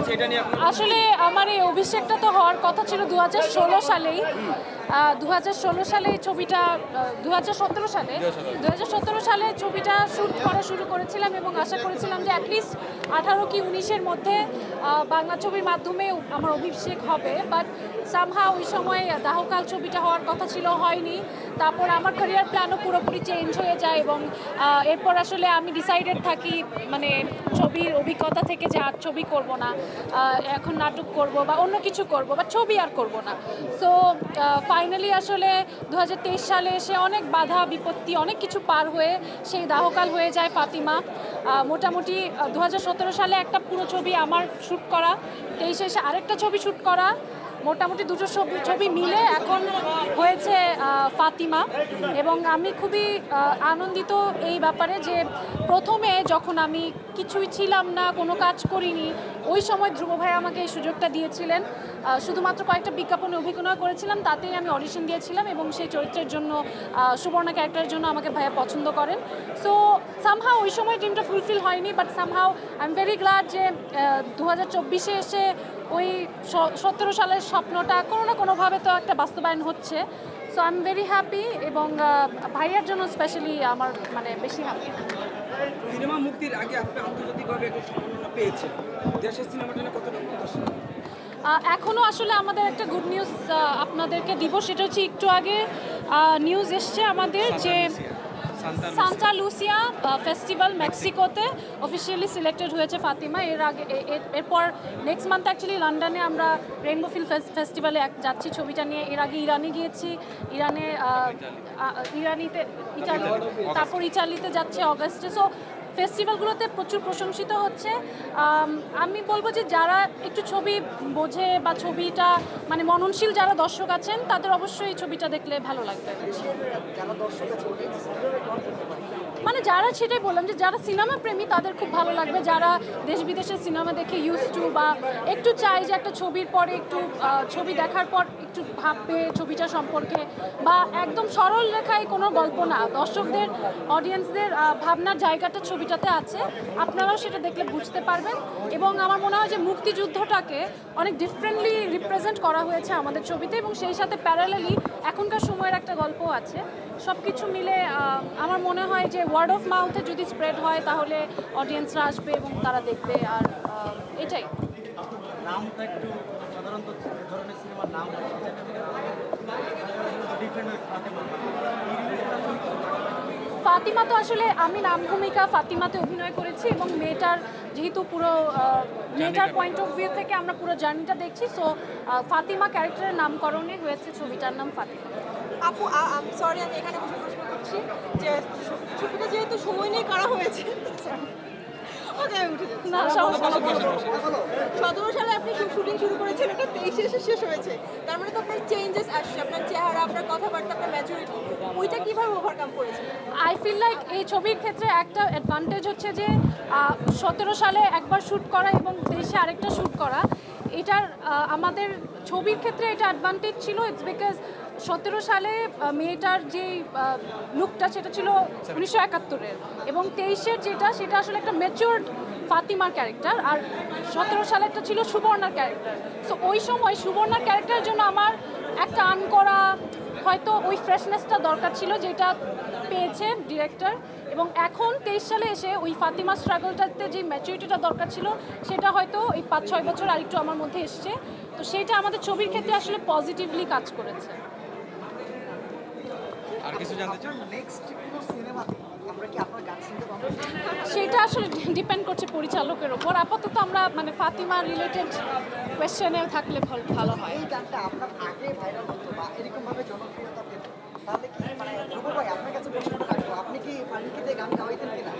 হয়েছে এটা নিয়ে আসলে আমার এই অভিষেকটা তো হওয়ার কথা ছিল 2016 সালেই। 2016 সালে এই ছবিটা 2017 সালে ছবিটা শ্যুট করা শুরু করেছিলাম এবং আশা করেছিলাম যে অ্যাটলিস্ট 18 কি 19-এর মধ্যে বাংলা ছবির মাধ্যমে আমার অভিষেক হবে। বাট সামহাও ওই সময় দাহকাল ছবিটা হওয়ার কথা ছিল, হয়নি। তারপর আমার ক্যারিয়ার প্ল্যানও পুরোপুরি চেঞ্জ হয়ে যায় এবং এরপর আসলে আমি ডিসাইডেড থাকি মানে ছবির অভিজ্ঞতা থেকে যে আর ছবি করব না, এখন নাটক করব বা অন্য কিছু করব বা ছবি আর করব না। সো ফাইনালি আসলে 2023 সালে এসে অনেক বাধা বিপত্তি অনেক কিছু পার হয়ে সেই দাহকাল হয়ে যায় ফাতিমা। মোটামুটি 2017 সালে একটা পুরো ছবি আমার শ্যুট করা, 23 এসে আরেকটা ছবি শ্যুট করা, মোটামুটি দুটো ছবি মিলে এখন হয়েছে ফাতিমা। এবং আমি খুবই আনন্দিত এই ব্যাপারে যে প্রথমে যখন আমি কিছুই ছিলাম না, কোনো কাজ করিনি, ওই সময় ধ্রুব ভাই আমাকে এই সুযোগটা দিয়েছিলেন। শুধুমাত্র কয়েকটা বিজ্ঞাপনে অভিনয় করেছিলাম, তাতেই আমি অডিশন দিয়েছিলাম এবং সেই চরিত্রের জন্য সুবর্ণা ক্যারেক্টারের জন্য আমাকে ভাইয়া পছন্দ করেন। সো সামহাও ওই সময় ড্রিমটা ফুলফিল হয়নি, but somehow I am very glad যে 2024-এ এসে ওই 17 সালের স্বপ্নটা কোনো না কোনোভাবে তো একটা বাস্তবায়ন হচ্ছে। So I am very happy এবং ভাইয়ার জন্য স্পেশালি আমার মানে বেশি হ্যাপি। সিনেমা মুক্তির আগে আপনি আন্তর্জাতিকভাবে একটু সম্মাননা পেয়েছেন, দেশের সিনেমাটা নিয়ে কতটা প্রত্যাশা? এখনও আসলে আমাদের একটা গুড নিউজ আপনাদেরকে দিব, সেটা হচ্ছে একটু আগে নিউজ এসছে আমাদের যে সান্তা লুসিয়া ফেস্টিভ্যাল মেক্সিকোতে অফিসিয়ালি সিলেক্টেড হয়েছে ফাতিমা। এরপর নেক্সট মান্থ অ্যাকচুয়ালি লন্ডনে আমরা রেইনবো ফিল্ম ফেস্টিভ্যালে যাচ্ছি ছবিটা নিয়ে। এর আগে ইরানে গিয়েছি, ইটালি, তারপর ইটালিতে যাচ্ছে অগাস্টে। সো ফেস্টিভ্যালগুলোতে প্রচুর প্রশংসিত হচ্ছে। আমি বলবো যে যারা একটু ছবি বোঝে বা ছবিটা মানে মননশীল যারা দর্শক আছেন তাদের অবশ্যই এই ছবিটা দেখলে ভালো লাগবে। মানে যারা, সেটাই বললাম যে যারা সিনেমা প্রেমী তাদের খুব ভালো লাগবে, যারা দেশ বিদেশের সিনেমা দেখে ইউজ টু বা একটু চাই যে একটা ছবির পরে একটু ছবি দেখার পর একটু ভাববে ছবিটা সম্পর্কে, বা একদম সরল রেখায় কোনো গল্প না, দর্শকদের অডিয়েন্সদের ভাবনার জায়গাটা ছবিটাতে আছে, আপনারাও সেটা দেখলে বুঝতে পারবেন। এবং আমার মনে হয় যে মুক্তিযুদ্ধটাকে অনেক ডিফারেন্টলি রিপ্রেজেন্ট করা হয়েছে আমাদের ছবিতে এবং সেই সাথে প্যারালালি এখনকার সময়ের একটা গল্প আছে। সব কিছু মিলে আমার মনে হয় যে ওয়ার্ড অফ মাউথে যদি স্প্রেড হয় তাহলে অডিয়েন্সরা আসবে এবং তারা দেখবে। আর এটাই নামটা একটু সাধারণত ধরনের সিনেমার নাম ফাতিমা তো আসলে আমি নাম ভূমিকা ফাতিমাতে অভিনয় করেছি এবং মেয়েটার যেহেতু পুরো মেয়েটার পয়েন্ট অফ ভিউ থেকে আমরা পুরো জার্নিটা দেখছি। সো ফাতিমা ক্যারেক্টারের নামকরণে হয়েছে ছবিটার নাম ফাতিমা। আপু সরি আমি এখানে বসে প্রশ্ন করছি যে ছবিটা যেহেতু সময় নিয়ে করা হয়েছে, ওকে আমি উঠে যাচ্ছি। না, সমস্যা নেই। 17 সালে আপনি শুটিং শুরু করেছেন, এটা 23 এসে শেষ হয়েছে, তার মানে তো আপনার চেঞ্জেস আসছে, আপনার চেহারা, আপনার কথাবার্তা, আপনার ম্যাচুরিটি, ওইটা কীভাবে ওভারকাম করেছেন? আই ফিল লাইক এই ছবির ক্ষেত্রে একটা অ্যাডভান্টেজ হচ্ছে যে 17 সালে একবার শ্যুট করা এবং 23-এ আরেকটা শ্যুট করা, এটার আমাদের ছবির ক্ষেত্রে এটা অ্যাডভান্টেজ ছিল। ইটস বিকজ 17 সালে মেয়েটার যে লুকটা সেটা ছিল 1971-এর এবং 23-এর যেটা সেটা আসলে একটা ম্যাচিওরড ফাতিমার ক্যারেক্টার, আর 17 সালেরটা ছিল সুবর্ণার ক্যারেক্টার। সো ওই সময় সুবর্ণার ক্যারেক্টারের জন্য আমার একটা আন করা হয়তো ওই ফ্রেশনেসটা দরকার ছিল, যেটা পেয়েছে ডিরেক্টর। এবং এখন 23 সালে এসে ওই ফাতিমা স্ট্রাগলটাতে যে ম্যাচুরিটিটা দরকার ছিল সেটা হয়তো এই 5-6 বছর আরেকটু আমার মধ্যে এসছে। তো সেইটা আমাদের ছবির ক্ষেত্রে আসলে পজিটিভলি কাজ করেছে। আর কিছু জানতে চান? সেটা আসলে ডিপেন্ড করছে পরিচালকের ওপর। আপাতত আমরা মানে ফাতিমা রিলেটেড কোয়েশ্চেনে থাকলে ভালো হয়। এই গানটা আপনার আগে ভাইরাল হতো বা এরকমভাবে জনপ্রিয়তা পেত, তাহলে কি মানে ধ্রুব ভাই আপনার কাছে প্রশ্নটা রাখবো, আপনি কি ফারিনকে দিয়ে গান গাওয়াইতেন কিনা?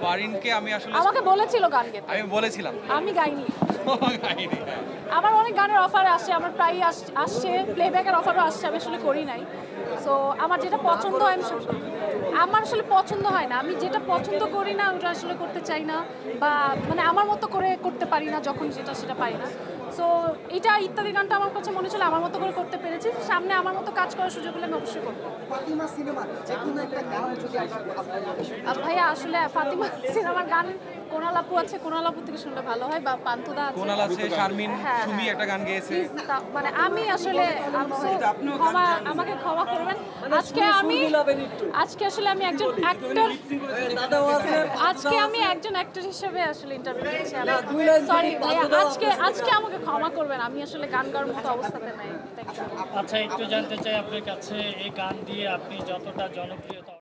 ফারিনকে আমি আসলে আমাকে বলেছিল গান গেতে, আমি বলেছিলাম, আমি গাইনি। গাইনি। আমার অনেক গানের অফার আসে, আমার প্রায়ই আসছে, প্লেব্যাকের অফারও আসছে, আমি আসলে করি নাই। সো আমার যেটা পছন্দ হয় আমার আসলে পছন্দ হয় না, আমি যেটা পছন্দ করি না ওটা আসলে করতে চাই না, বা মানে আমার মতো করে করতে পারি না, যখন যেটা সেটা পারি না। সো এটা ইত্যাদি গানটা আমার কাছে মনে ছিল আমার মতো করে করতে পেরেছি, সামনে আমার মতো কাজ করার সুযোগ হলে আমি অবশ্যই করবো। ফাতিমা সিনেমার যে কোনো একটা গান যদি ভাইয়া আসলে ফাতিমা সিনেমার গান কোনাল আপু আছে, কোনাল আপু থেকে শুনলে ভালো হয়, বা পান্তুদা আছে। কোনাল আছে, শারমিন, হ্যাঁ, সুমি হ্যাঁ। একটা গান গেয়েছে। মানে আমি আসলে আমাকে ক্ষমা করবেন। আজকে আসলে আমি একজন অ্যাক্টর, আজকে আমি একজন অ্যাক্টর হিসেবে আসলে ইন্টারভিউ দিচ্ছি। সরি ভাইয়া, আজকে আমাকে ক্ষমা করবেন, আমি আসলে গান গাওয়ার মতো অবস্থাতে নাই। Thank you. আচ্ছা, একটু জানতে চাই আপনার কাছে, এই গান দিয়ে আপনি যতটা জনপ্রিয়তা